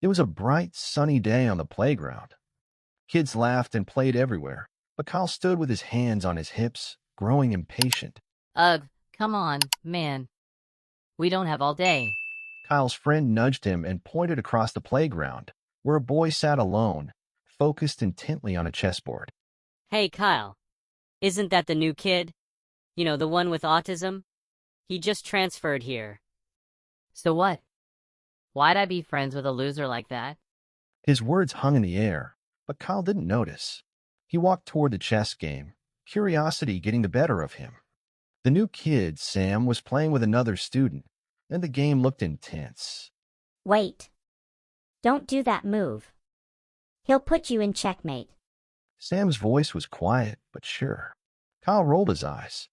It was a bright, sunny day on the playground. Kids laughed and played everywhere, but Kyle stood with his hands on his hips, growing impatient. Ugh, come on, man. We don't have all day. Kyle's friend nudged him and pointed across the playground, where a boy sat alone, focused intently on a chessboard. Hey, Kyle. Isn't that the new kid? You know, the one with autism? He just transferred here. So what? Why'd I be friends with a loser like that? His words hung in the air, but Kyle didn't notice. He walked toward the chess game, curiosity getting the better of him. The new kid, Sam, was playing with another student, and the game looked intense. Wait. Don't do that move. He'll put you in checkmate. Sam's voice was quiet but sure. Kyle rolled his eyes.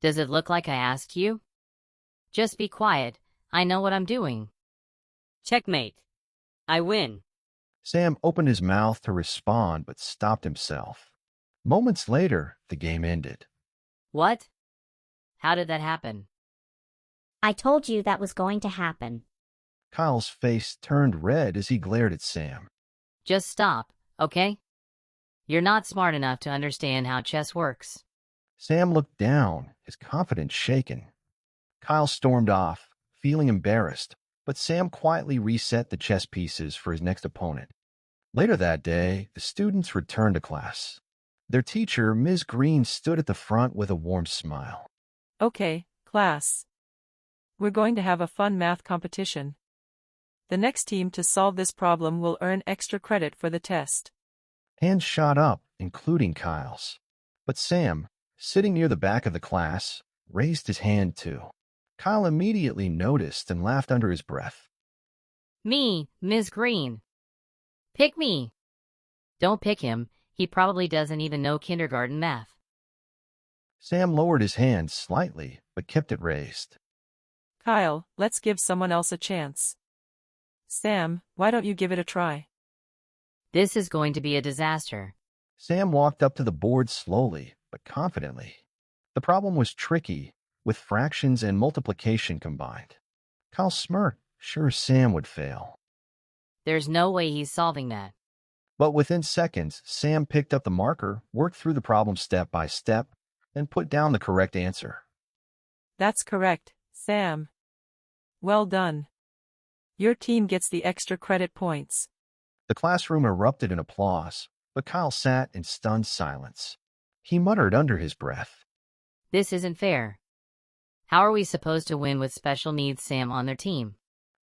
Does it look like I asked you? Just be quiet. I know what I'm doing. Checkmate. I win. Sam opened his mouth to respond but stopped himself. Moments later, the game ended. What? How did that happen? I told you that was going to happen. Kyle's face turned red as he glared at Sam. Just stop, okay? You're not smart enough to understand how chess works. Sam looked down, his confidence shaken. Kyle stormed off, feeling embarrassed, but Sam quietly reset the chess pieces for his next opponent. Later that day, the students returned to class. Their teacher, Ms. Green, stood at the front with a warm smile. Okay, class. We're going to have a fun math competition. The next team to solve this problem will earn extra credit for the test. Hands shot up, including Kyle's. But Sam, sitting near the back of the class, raised his hand too. Kyle immediately noticed and laughed under his breath. Me, Ms. Green. Pick me. Don't pick him. He probably doesn't even know kindergarten math. Sam lowered his hand slightly, but kept it raised. Kyle, let's give someone else a chance. Sam, why don't you give it a try? This is going to be a disaster. Sam walked up to the board slowly, but confidently. The problem was tricky, with fractions and multiplication combined. Kyle smirked, sure Sam would fail. There's no way he's solving that. But within seconds, Sam picked up the marker, worked through the problem step by step, and put down the correct answer. That's correct, Sam. Well done. Your team gets the extra credit points. The classroom erupted in applause, but Kyle sat in stunned silence. He muttered under his breath. This isn't fair. How are we supposed to win with special needs Sam on their team?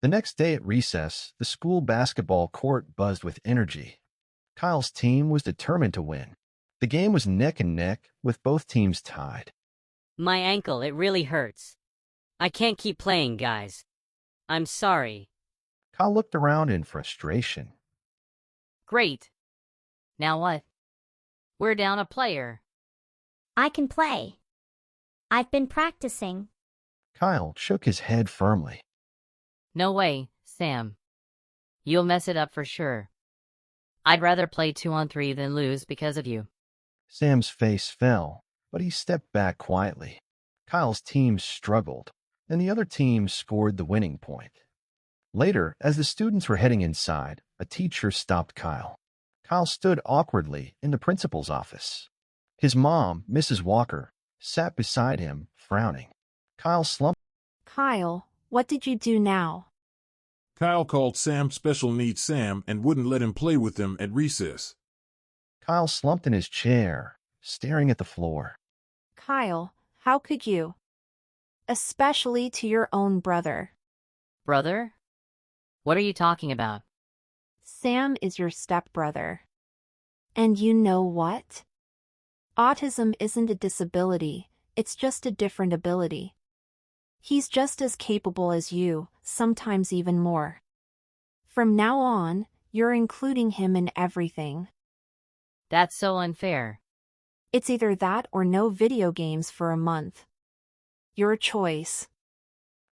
The next day at recess, the school basketball court buzzed with energy. Kyle's team was determined to win. The game was neck and neck, with both teams tied. My ankle, it really hurts. I can't keep playing, guys. I'm sorry. Kyle looked around in frustration. Great. Now what? We're down a player. I can play. I've been practicing. Kyle shook his head firmly. No way, Sam. You'll mess it up for sure. I'd rather play 2-on-3 than lose because of you. Sam's face fell, but he stepped back quietly. Kyle's team struggled, and the other team scored the winning point. Later, as the students were heading inside, a teacher stopped Kyle. Kyle stood awkwardly in the principal's office. His mom, Mrs. Walker, sat beside him, frowning. Kyle slumped. Kyle, what did you do now? Kyle called Sam special needs Sam and wouldn't let him play with them at recess. Kyle slumped in his chair, staring at the floor. Kyle, how could you? Especially to your own brother. Brother? What are you talking about? Sam is your stepbrother. And you know what? Autism isn't a disability, it's just a different ability. He's just as capable as you, sometimes even more. From now on, you're including him in everything. That's so unfair. It's either that or no video games for a month. Your choice.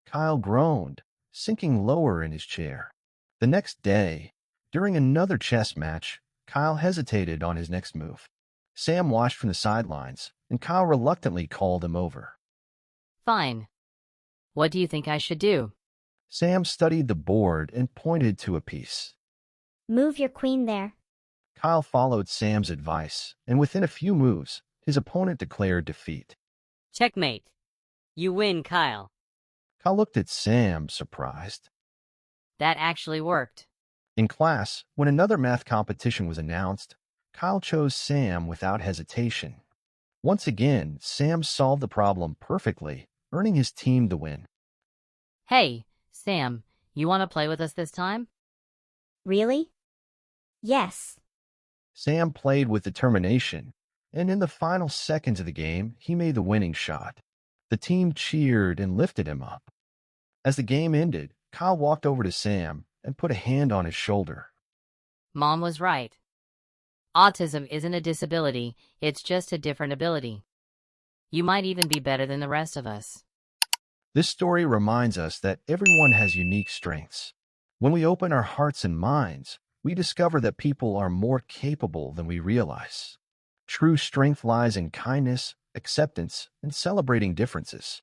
Kyle groaned, sinking lower in his chair. The next day, during another chess match, Kyle hesitated on his next move. Sam watched from the sidelines, and Kyle reluctantly called him over. Fine. What do you think I should do? Sam studied the board and pointed to a piece. Move your queen there. Kyle followed Sam's advice, and within a few moves, his opponent declared defeat. Checkmate. You win, Kyle. Kyle looked at Sam, surprised. That actually worked. In class, when another math competition was announced, Kyle chose Sam without hesitation. Once again, Sam solved the problem perfectly, earning his team the win. Hey, Sam, you want to play with us this time? Really? Yes. Sam played with determination, and in the final seconds of the game, he made the winning shot. The team cheered and lifted him up. As the game ended, Kyle walked over to Sam and put a hand on his shoulder. Mom was right. Autism isn't a disability, it's just a different ability. You might even be better than the rest of us. This story reminds us that everyone has unique strengths. When we open our hearts and minds, we discover that people are more capable than we realize. True strength lies in kindness, acceptance, and celebrating differences.